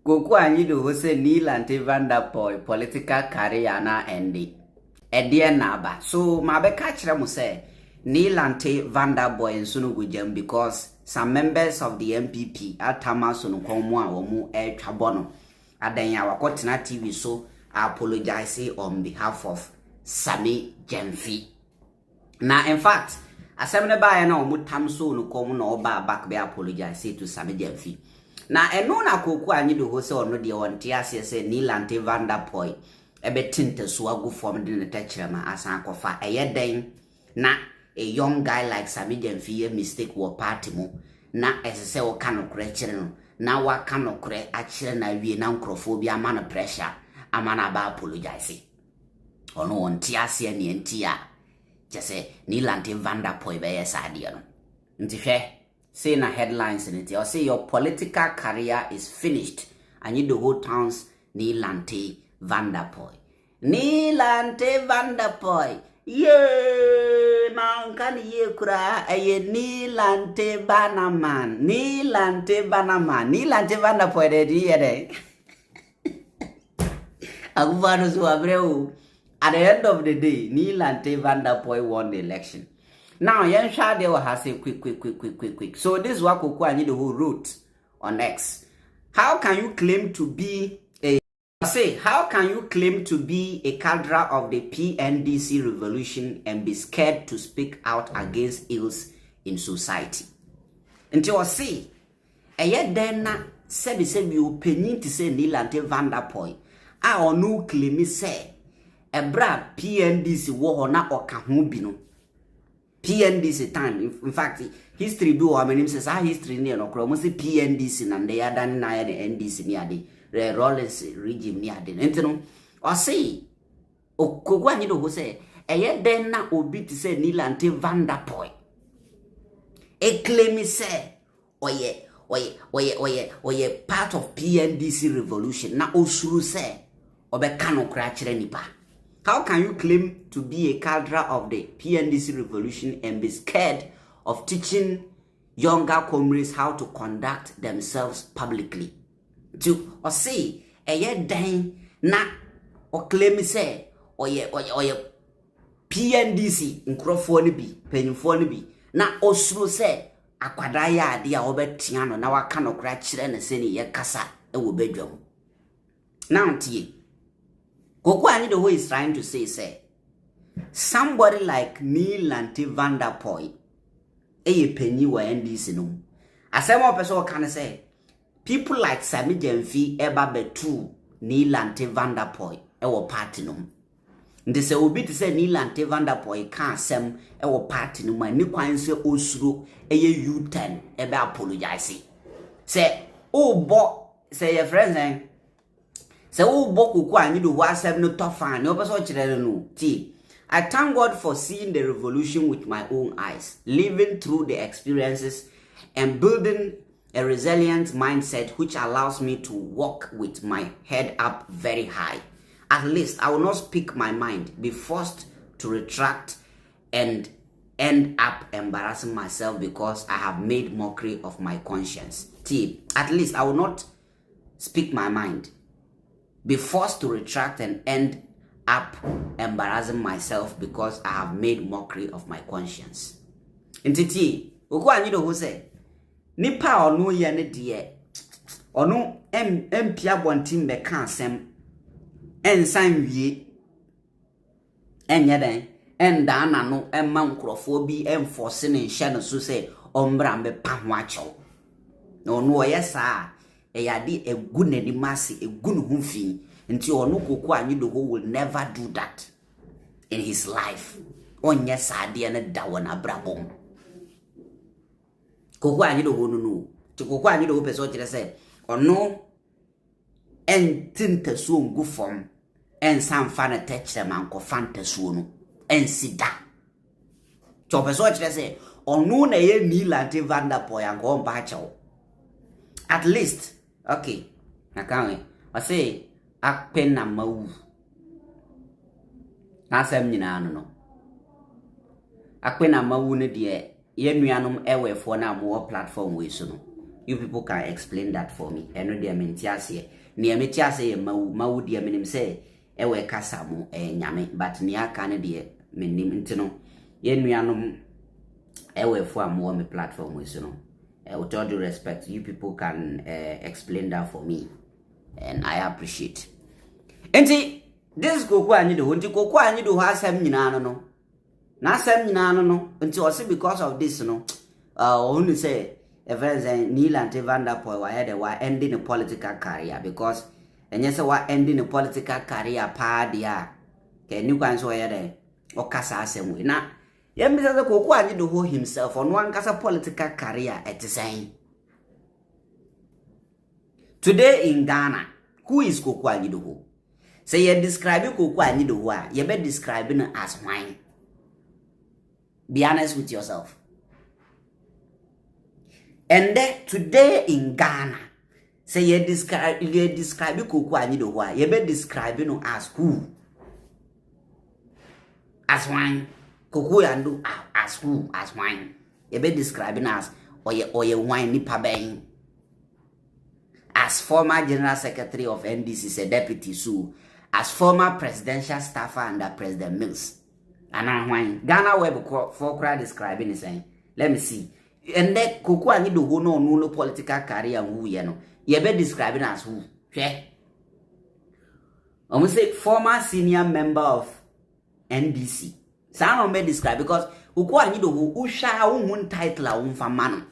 Koku Anyidoho say Nii Lante Vanderpuye political career na endi. Edie naba. So mabe kachira mo say Nii Lante Vanderpuye nsunu gujam because some members of the MPP atama sunu komo a womu twabono. Adanya wakotena TV so I apologize on behalf of Sami Jemfi. Now in fact, asemne ba ya na omu tamso no komo na oba back be apologize to Sami Jemfi. Na eno na Koku Anyidoho se ono de wonte ase se Nii Lante Vanderpuye ebe tinte so agu form de ne tachirema asan kofa eyeden na a young guy like Sami Jemfi mistake wo party mo na esese wo kanokre chire no na wa kanokre achire na wie na nkrofobia amana pressure amana ba apologize ono wonte ase ne ntia jese Nii Lante Vanderpuye be yesade no nti say na headlines in it or say your political career is finished Anyidoho taunts Nii Lante Vanderpuye. Nii Lante Vanderpuye. Ye man ye kura aye Nii Lante Banaman. Nii Lante Banaman. Nii Lante Vanderpuye de yede. Aguvano so abreu. At the end of the day, Nii Lante Vanderpuye won the election. Now, yen shade will have say quick. So this is what Koku Anyidoho wrote on X. How can you claim to be a cadre of the PNDC revolution and be scared to speak out against ills in society? Until I say, yet then na said you penny to say Nii Lante Vanderpuye. I or no claim say a bra PNDC war na or kahubino. PNDC time. In fact, history do I mean says history near no cross PNDC and they are done na the NDC near the Rollins regime near the enteno. Or say o Koku Anyidoho say eye den na obi to say Nii Lante Vanderpuye. E claim say oye part of PNDC revolution na osuru say obeka no kra kire nipa. How can you claim to be a cadre of the PNDC revolution and be scared of teaching younger comrades how to conduct themselves publicly? To or say, dan na or claim say, or PNDC nkrofo ni bi, penyimfo ni bi, na osuro say, akwadaya ade a obetiano na waka no kra kire na se ni ye kasa e wo badwam. Now tie Koku Anyidoho is trying to say, somebody like Nii Lante Vanderpuye, penny wa NDC no. Asemo person can say, people like Sami Jemfi eba betu Nii Lante Vanderpuye ewo party no. Nde se obi to say Nii Lante Vanderpuye kan asem ewo party no ma ni kwan se osuro U10 ebe apologize. Say, oh bo, say your friends say oh Koku Anyidoho asem no tofan no person chire no ti. I thank God for seeing the revolution with my own eyes, living through the experiences and building a resilient mindset which allows me to walk with my head up very high. At least I will not speak my mind, be forced to retract and end up embarrassing myself because I have made mockery of my conscience. At least I will not speak my mind, be forced to retract and end up embarrassing myself because I have made mockery of my conscience. Entity, Koku Anyidoho say, nipa onu ye ne de onu empia bontim be kan asem ensan wie enye den enda na no emma nkrofo bi enforce ne hye no so say ombra mbe pa ho achew no no oyesa eyade egu nani mase egu no humfi nti onu Koku Anyidoho will never do that in his life. Onye sade na dawona brabom. Koku Anyidoho no. Koku Anyidoho person kire say ono entintaso ngu fom ensanfa na techre man ko fantaso no ensida. To person kire say ono na ye Nii Lante Vanderpuye ango mba chawo. At least okay na kanwe I say akpena mawu asem nyina no akpena mawu ne de ye nuanom ewefo na mo platform we so no You people can explain that for me. I know they are mentiase. Near metiase mau dia minim say ewe kasa mu nyame but nia kan de menim ntino ye nuanom ewe fo am me platform we so no. With all due respect, you people can explain that for me, and I appreciate. And see, this Koku Anyidoho, until Koku Anyidoho has some no. Na some no. Until also because of this, no. Only say, a friend say Nii Lante Vanderpuye were ending a political career because, and yes, were ending a political career dia. Can you guys where there? Or kasa same way na. Mr. Koku Anyidoho himself on one kasa political career at the same. Today in Ghana, who is Koku Anyidoho? Say you describe Koku Anyidoho, you be describing it as mine. Be honest with yourself. And then today in Ghana, say you describe Koku Anyidoho, you be describing it as who? As mine. Koku Anyidoho as who? As wine. You be describing as or ye wine nipa ben. As former General Secretary of NDC, say Deputy Sue, as former presidential staffer under President Mills. And I'm wine. Ghana Web for crowd describing the same. Let me see. And then Koku Anyidoho no political career who you know. You be describing as who? Yeah. I'm gonna say former senior member of NDC. Sound me describe because Koku Anyidoho usha un title a famano.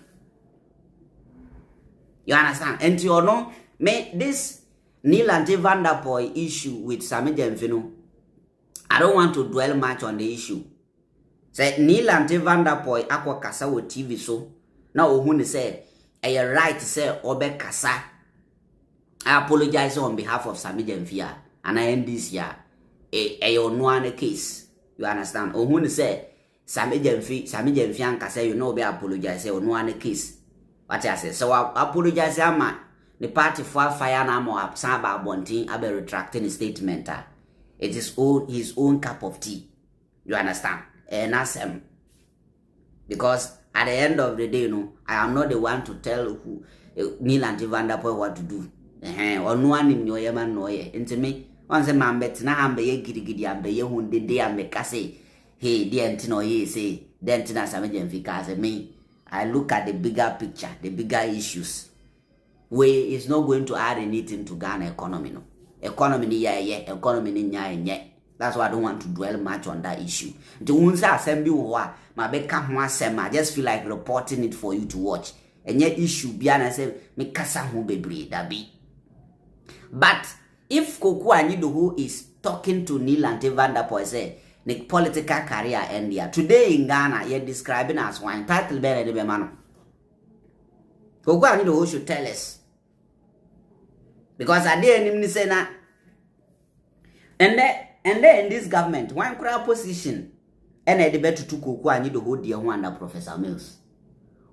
You understand? And you know, me this Nii Lante Vanderpuye issue with Sammy Jemfino, I don't want to dwell much on the issue. Say Nii Lante Vanderpuye akwa kasa with TV so. Now ohun say a right to say obe kasa. I apologize on behalf of Sammy Jemfia and I end this year. A no case. You understand? Ohun say Sammy Jemfia kasa you know be apologize say no one case. What I say? So I apologize ama the party for fire na mo absaba bontin abe retracting his statement. It is his own cup of tea. You understand? And that's because at the end of the day, you know, I am not the one to tell who Nii Lante Vanderpuye what to do. Or no one in your yaman no ye. Into me, once a man bet na ambe ye gidi ambe ye hunde de ambe kase. Hey, dear Antino ye say, Dentina Samajemfika say me. I look at the bigger picture, the bigger issues. Where it's not going to add anything to Ghana economy. No. Economy ni economy ni. That's why I don't want to dwell much on that issue. The unsa assembly wa my beka ho asem I just feel like reporting it for you to watch. And yet issue bia na say me kasa ho bebre da bi. But if Koku Anyidoho is talking to Nii Lante Vanderpuye say the political career end here. Today in Ghana, you're describing as wine. Title better than the man. Koku Anyidoho should tell us. Because I didn't say that. And then in this government, one crowd position, and I debate to Koku Anyidoho dear one under Professor Mills.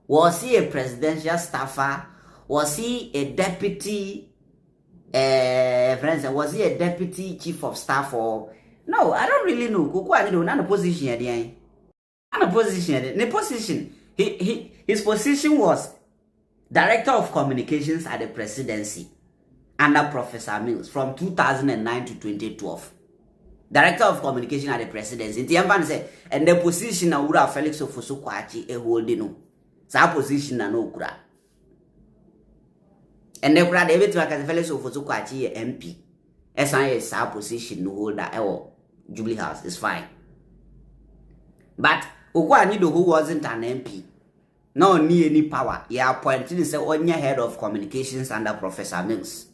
Was he a presidential staffer? Was he a deputy friends? Was he a deputy chief of staff or no, I don't really know. Koku Anyidoho not a position at the end. Not a position. The position. His position was Director of Communications at the Presidency under Professor Mills from 2009 to 2012. Director of Communication at the Presidency. The say, and the position na ura Felix Ofosu Kwachi e holding no. Sa position na no kura. And the kura David Waka Felix Ofosu Kwachi MP. SIS sa position no holder Jubilee House is fine. But Koku Anyidoho wasn't an MP. No need any power. He appointed himself on your head of communications under Professor Mills.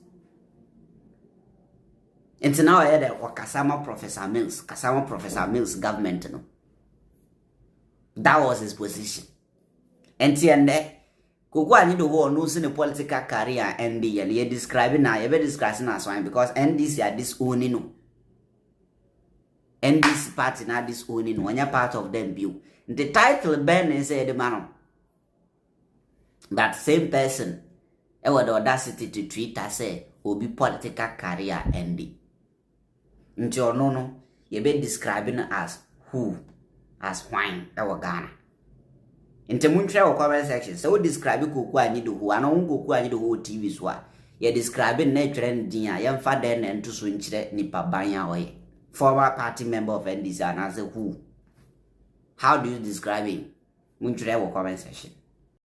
And now I had a Kasama Professor Mills government. No? That was his position. And there, Koku Anyidoho knows in the political career and the describing now, you're describing as one because NDC are disowning no. NDC party now disowning when you're part of them view. The title Ben is the man. That same person had the audacity to tweet and say will be political career ending. Until no, you be describing as who, as wine, our Ghana. Inte munchre wo comment section. So we describe Koku Anyidoho ana won Koku Anyidoho TV so a. Ye describe na twere ndin a ye mfa den na nto so nkyire nipa ban a oye. Former party member of NDC and as who? How do you describe him? Munchre wo comment section.